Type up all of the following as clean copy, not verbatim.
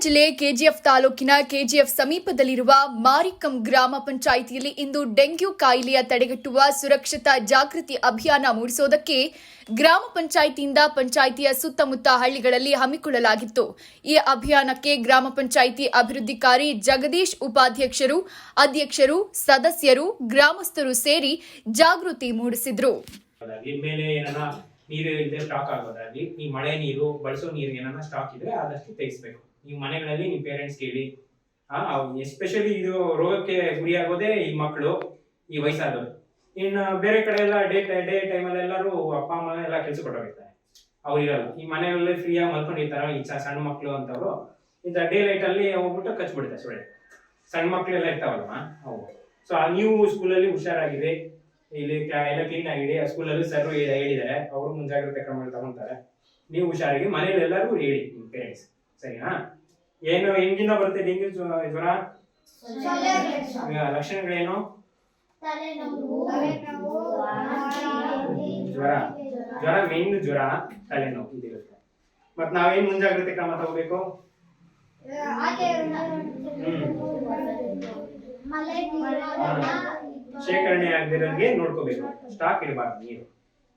ಜಿಲ್ಲೆ ಕೆಜಿಎಫ್ ತಾಲೂಕಿನ ಕೆಜಿಎಫ್ ಸಮೀಪದಲ್ಲಿರುವ ಮಾರಿಕಂ ಗ್ರಾಮ ಪಂಚಾಯಿತಿಯಲ್ಲಿ ಇಂದು ಡೆಂಗ್ಯೂ ಕಾಯಿಲೆಯ ತಡೆಗಟ್ಟುವ ಸುರಕ್ಷತಾ ಜಾಗೃತಿ ಅಭಿಯಾನ ಮೂಡಿಸುವುದಕ್ಕೆ ಗ್ರಾಮ ಪಂಚಾಯಿತಿಯಿಂದ ಪಂಚಾಯಿತಿಯ ಸುತ್ತಮುತ್ತ ಹಳ್ಳಿಗಳಲ್ಲಿ ಹಮ್ಮಿಕೊಳ್ಳಲಾಗಿತ್ತು. ಈ ಅಭಿಯಾನಕ್ಕೆ ಗ್ರಾಮ ಪಂಚಾಯಿತಿ ಅಭಿವೃದ್ಧಿಕಾರಿ ಜಗದೀಶ್ ಉಪಾಧ್ಯಕ್ಷರು, ಅಧ್ಯಕ್ಷರು, ಸದಸ್ಯರು, ಗ್ರಾಮಸ್ಥರು ಸೇರಿ ಜಾಗೃತಿ ಮೂಡಿಸಿದರು. ನೀರು ಇಲ್ಲದೆ ಸ್ಟಾಕ್ ಆಗೋದಾಗ್ಲಿ, ಈ ಮಳೆ ನೀರು ಬಳಸೋ ನೀರು ಏನಾರ ಸ್ಟಾಕ್ ಇದ್ರೆ ಆದಷ್ಟು ತೆಗಿಸ್ಬೇಕು. ನೀವು ಮನೆಗಳಲ್ಲಿ ನಿಮ್ಮ ಪೇರೆಂಟ್ಸ್ ಕೇಳಿ. ಎಸ್ಪೆಷಲಿ ಇದು ರೋಗಕ್ಕೆ ಗುರಿಯಾಗೋದೇ ಈ ಮಕ್ಕಳು, ಈ ವಯಸ್ಸಾದವರು. ಇನ್ನು ಬೇರೆ ಕಡೆ ಎಲ್ಲ ಡೇ ಟೈಮಲ್ಲಿ ಎಲ್ಲರೂ ಅಪ್ಪ ಅಮ್ಮ ಎಲ್ಲ ಕೆಲಸ ಕೊಟ್ಟೋಗಿರ್ತಾರೆ, ಅವ್ರು ಇರಲ್ಲ. ಈ ಮನೆಯಲ್ಲೇ ಫ್ರೀಯಾಗಿ ಮಲ್ಕೊಂಡಿರ್ತಾರೆ ಈ ಸಣ್ಣ ಮಕ್ಕಳು ಅಂತವ್ರು. ಇಂಥ ಡೇ ಲೈಟಲ್ಲಿ ಹೋಗ್ಬಿಟ್ಟು ಕಚ್ಬಿಡ್ತಾರೆ ಸೊಳ್ಳೆ. ಸಣ್ಣ ಮಕ್ಕಳೆಲ್ಲ ಇರ್ತಾವಲ್ವ ಅವು. ಸೊ ನೀವು ಸ್ಕೂಲಲ್ಲಿ ಹುಷಾರಾಗಿದೆ, ಇಲ್ಲಿ ಎಲ್ಲ ಕ್ಲೀನ್ ಆಗಿದೆ, ಸ್ಕೂಲಲ್ಲಿ ಸರ್ ಹೇಳಿದ್ದಾರೆ, ಅವರು ಮುಂಜಾಗ್ರತೆ ಕ್ರಮ ತಗೊಂತಾರೆ. ನೀವು ಹುಷಾರಾಗಿ ಮನೇಲಿ ಎಲ್ಲರೂ ಹೇಳಿ ನಿಮ್ಮ ಪೇರೆಂಟ್ಸ್, ಸರಿನಾ? ಏನು ಹೆಂಗಿಂದ ಬರುತ್ತೆ ಡೆಂಗ್ಯೂ ಜ್ವರ? ಲಕ್ಷಣಗಳೇನು? ಜ್ವರ ಮೇನ್ ಜ್ವರ, ತಲೆನೋವು ಇದಿರುತ್ತೆ. ಮತ್ ನಾವೇನ್ ಮುಂಜಾಗ್ರತೆ ಕ್ರಮ ತಗೋಬೇಕು? ಶೇಖರಣೆ ಆಗದಿರೋಂಗೆ ನೋಡ್ಕೋಬೇಕು. ಸ್ಟಾಕ್ ಇಡಬಾರ್ದು ನೀರು.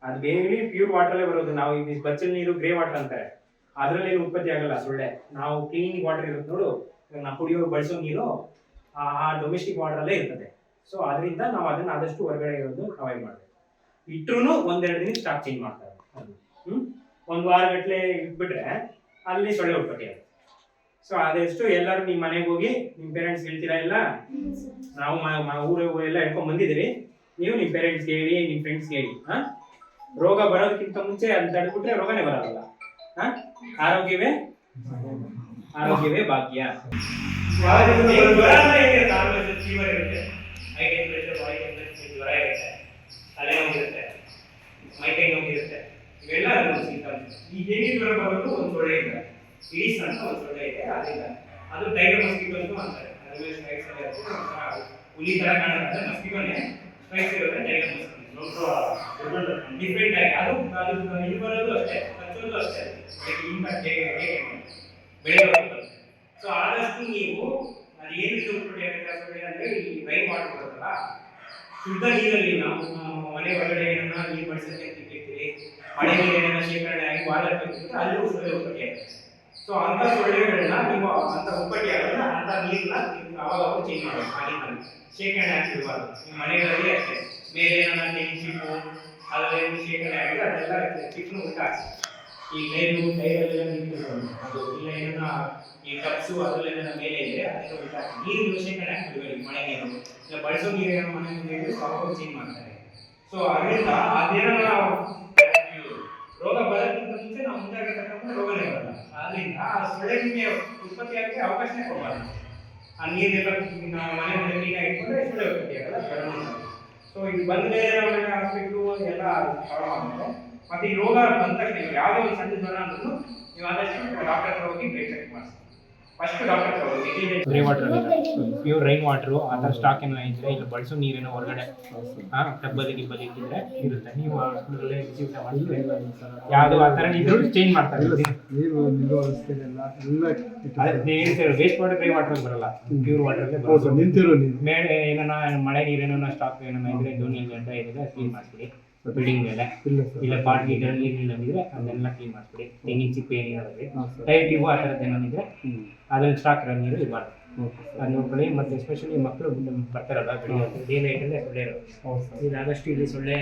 ಅದು ಬೇರೆ ಪ್ಯೂರ್ ವಾಟರ್ ಅಲ್ಲೇ ಬರೋದು. ನಾವು ಈ ಬಚ್ಚಲ್ ನೀರು ಗ್ರೇ ವಾಟರ್ ಅಂತಾರೆ, ಅದ್ರಲ್ಲಿ ಉತ್ಪತ್ತಿ ಆಗಲ್ಲ ಸೊಳ್ಳೆ. ನಾವು ಕ್ಲೀನ್ ವಾಟರ್ ಇರುತ್ತೆ ನೋಡು, ನಾವು ಕುಡಿಯೋ ಬಳಸೋ ನೀರು ಆ ಡೊಮೆಸ್ಟಿಕ್ ವಾಟರ್ ಅಲ್ಲೇ ಇರ್ತದೆ. ಸೊ ಅದರಿಂದ ನಾವು ಅದನ್ನ ಆದಷ್ಟು ಹೊರಗಡೆ ಇರೋದು ಅವಾಯ್ಡ್ ಮಾಡಬೇಕು. ಇಟ್ರು ಒಂದೆರಡು ದಿನ ಸ್ಟಾಕ್ ಚೇಂಜ್ ಮಾಡ್ತಾರೆ. ಒಂದು ವಾರ ಗಟ್ಟಲೆ ಇಟ್ಬಿಟ್ರೆ ಅಲ್ಲಿ ಸೊಳ್ಳೆ ಉತ್ಪತ್ತಿ ಆಗುತ್ತೆ. ಸೊ ಅದೆಷ್ಟು ಎಲ್ಲರೂ ನಿಮ್ಮ ಮನೆಗೆ ಹೋಗಿ ನಿಮ್ಮ ಪೇರೆಂಟ್ಸ್ ಹೇಳ್ತೀರಾ? ಇಲ್ಲ, ನಾವು ಊರೆಲ್ಲ ಹೇಳ್ಕೊಂಡ್ ಬಂದಿದ್ದೀರಿ. ನೀವು ನಿಮ್ಮ ಪೇರೆಂಟ್ಸ್ ಹೇಳಿ, ನಿಮ್ಮ ಫ್ರೆಂಡ್ಸ್ ಹೇಳಿ. ರೋಗ ಬರೋದಕ್ಕಿಂತ ಮುಂಚೆ ಅದು ತಡೆದ್ಬಿಟ್ರೆ ರೋಗನೇ ಬರೋಲ್ಲ. ಆರೋಗ್ಯವೇ ಭಾಗ್ಯ. ತಲೆನೋವು ಇರುತ್ತೆ, ಮೈಕೈ ನೋವು ಇರುತ್ತೆ, ಇವೆಲ್ಲ ಈ ಡೆಂಗ್ಯೂ ಜ್ವರ ಬರೋದು ಒಂದು ಸೊಳ್ಳೆ ಇದೆ, ಇಡೀಸ್ ಅಂತ ಒಂದು ಸೊಳ್ಳೆ ಇದೆ. ಅದರಿಂದ ಅದು ಟೈಗರ್ ಮಸ್ಕಿಟೋ ಅಂತ ಅಂತಾರೆ. ಹುಲಿ ತರ ಕಾಣುತ್ತೆ, ಮಸ್ಕಿಟೋನೇ ಸ್ಪೈಸ್ ಇರುತ್ತೆ, ಟೈಗರ್ ಮಸ್ಕಿಟೋ ಡಿಫ್ರೆಂಟ್ ಆಗಿ. ಅದು ಇದು ಬರೋದು ಅಷ್ಟೇ, ಕಚ್ಚೋದು ಅಷ್ಟೇ, ಬೆಳೆಯೋದು. ಸೊ ಆದಷ್ಟು ನೀವು ಅದು ಏನು ಅಂದ್ರೆ ಈ ರೈನ್ ವಾಟರ್ ಬರುತ್ತಲ್ಲ, ಶುದ್ಧ ನೀರಲ್ಲಿ ನಾವು ಮನೆ ಒಳಗಡೆ ಏನನ್ನ ನೀರು ಬಳಸಕ್ಕೆ ಇಟ್ಟಿರ್ತೀವಿ, ಮಳೆ ನೀರು ಏನಾರ ಶೇಖರಣೆ ಆಗಿ ವಾಟರ್ ಹಾಕಿರ್ತೀವಿ, ಅಲ್ಲೂ ಸೊಳ್ಳೆ ಉತ್ಪತ್ತಿ ಆಗುತ್ತೆ. ಸೊ ಅಂತ ಸೊಳ್ಳೆಗಳನ್ನ ನೀವು ಅಂತ ಉತ್ಪತ್ತಿ ಆಗೋಲ್ಲ, ಅಂತ ನೀರನ್ನ ಅವಾಗ ಚೇಂಜ್ ಮಾಡಬೇಕು. ಆ ನೀರನ್ನು ಶೇಖರಣೆ ಹಾಕಿರ್ಬಾರ್ದು. ನಿಮ್ಮ ಮನೆಗಳಲ್ಲಿ ಅಷ್ಟೇ ಮೇಲೆ ಏನಾರ ಚಿಪ್ಪು ಅದರಲ್ಲಿ ಶೇಖರಣೆ ಆಗಿದೆ, ಅದೆಲ್ಲ ಚಿಪ್ಪನ್ನು ಊಟ ಹಾಕಿ. ಈ ಮೇಲು ಟೈರಲ್ಲೆಲ್ಲ ನೀರು ಅದು ಇಲ್ಲ, ಏನಾರ ಈ ಕಪ್ಸು ಅದರಲ್ಲೆಲ್ಲ ಮೇಲೆ ಇದೆ, ಅದೆಲ್ಲ ಊಟ ಹಾಕಿ. ನೀರು ಶೇಖರಣೆ ಹಾಕಿರ್ಬೇಕು. ಮಳೆ ನೀರು ಇಲ್ಲ ಬಳಸೋ ನೀರು ಏನೋ ಮನೆ ನೀರು ಅವಾಗ ಚೇಂಜ್ ಮಾಡ್ತಾರೆ. ಸೊ ಅದರಿಂದ ಅದೇನೋ ರೋಗ ಬರೋದಕ್ಕಿಂತ ಮುಂಚೆ ನಾವು ಮುಂಜಾಗ್ರತೆ ತಗೊಂಡ್ರೆ ರೋಗನೇ ಬರಲ್ಲ. ಅದರಿಂದ ಆ ಸೊಳ್ಳೆಗೆ ಉತ್ಪತ್ತಿ ಆಗಕ್ಕೆ ಅವಕಾಶನೇ ಕೊಡಬಾರ್ದು. ಆ ನೀರೆಲ್ಲ ನಾವು ಮನೆ ಮುಂದೆ ಕ್ಲೀನಾಗಿ ಇಟ್ಕೊಂಡ್ರೆ ಸೊಳ್ಳೆ ಉತ್ಪತ್ತಿ ಆಗಲ್ಲ. ಸೊ ಇದು ಬಂದ ಮೇಲೆ ನಮಗೆ ಹಾಸ್ಪಿಟ್ಲು ಎಲ್ಲ ಪ್ರಾಬ್ಲಮ್ ಆಗುತ್ತೆ. ಮತ್ತೆ ಈ ರೋಗ ಬಂದ ತಕ್ಷಣ ಯಾವುದೇ ಒಂದು ಸಣ್ಣ ಜ್ವರ ಅಂದ್ರೂ ನೀವು ಆದಷ್ಟು ಡಾಕ್ಟರ್ ಹತ್ರ ಹೋಗಿ ಬ್ಲಡ್ ಚೆಕ್ ಮಾಡಿಸಿ. ಫಸ್ಟ್ ಡಾಕ್ಟರ್ ಹತ್ರ ಹೋಗಿ. Grey water pure rain water ಆ ಥರ ಸ್ಟಾಕ್ ಏನಾರ ಇದ್ರೆ, ಇಲ್ಲ ಬಳಸೋ ನೀರೇನೋ ಹೊರಗಡೆ ಟಬ್ಬಲ್ಲಿ ಗಿಬ್ಬಲ್ಲಿ ಇಟ್ಟಿದ್ರೆ ಇರುತ್ತೆ. ನೀವು ಸ್ಕೂಲಲ್ಲೇ ರಿಸೀವ್ ಮಾಡಿದ್ರೆ ಯಾವುದು ಆ ಥರ ಇದ್ರು ಚೇಂಜ್ ಮಾಡ್ತಾರೆ. ವೇಸ್ಟ್ ವಾಟರ್ ಗ್ರೇ ವಾಟರ್ ಬರಲ್ಲ, ಪ್ಯೂರ್ ವಾಟರ್ ನಿಂತಿರೋ ಮೇಲೆ ಏನಾರ ಮಳೆ ನೀರೇನೋ ಸ್ಟಾಕ್ ಏನೋ ಇದ್ರೆ ಜೂನ್ ಗಂಟ ಏನಿದೆ ಕ್ಲೀನ್ ಮಾಡಿಬಿಡಿ. ಬಿಲ್ಡಿಂಗ್ ಮೇಲೆ ಇಲ್ಲ ಬಾಟ್ಲಿ ನೀರಿನಿಂದ ಇದ್ರೆ ಅದನ್ನೆಲ್ಲ ಕ್ಲೀನ್ ಮಾಡಿಬಿಡಿ. ತೆಂಗಿನ ಚಿಪ್ಪು ಏನಿರೋದ್ರಿ ಟೈಟ್ ಇವು ಆ ಥರದ್ದು ಏನಿದ್ರೆ ಅದನ್ನ ಸ್ಟಾಕ್ ಇರೋ ನೀರು ಇರಬಾರ್ದು. ಅದು ನೋಡ್ಕೊಳ್ಳಿ. ಮತ್ತು ಎಸ್ಪೆಷಲಿ ಮಕ್ಕಳು ಬರ್ತಾರಲ್ಲ ಬೆಳಿಗ್ಗೆ ಡೇ ಲೈಟಲ್ಲೇ ಸೊಳ್ಳೆ ಇರೋದು. ಇದು ಆದಷ್ಟು ಇಲ್ಲಿ ಸೊಳ್ಳೆ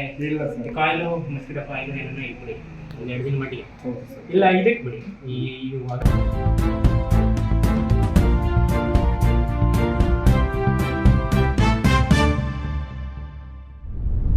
ಕಾಯಿಲು ಮಸ್ಕಿಟೋ ಕಾಯಿಲು ಏನನ್ನ ಇಟ್ಬಿಡಿ ಒಂದು 2 ದಿನ ಮಟ್ಟಿಗೆ. ಇಲ್ಲ ಇದಕ್ಕೆ ಬಿಡಿ. ಈ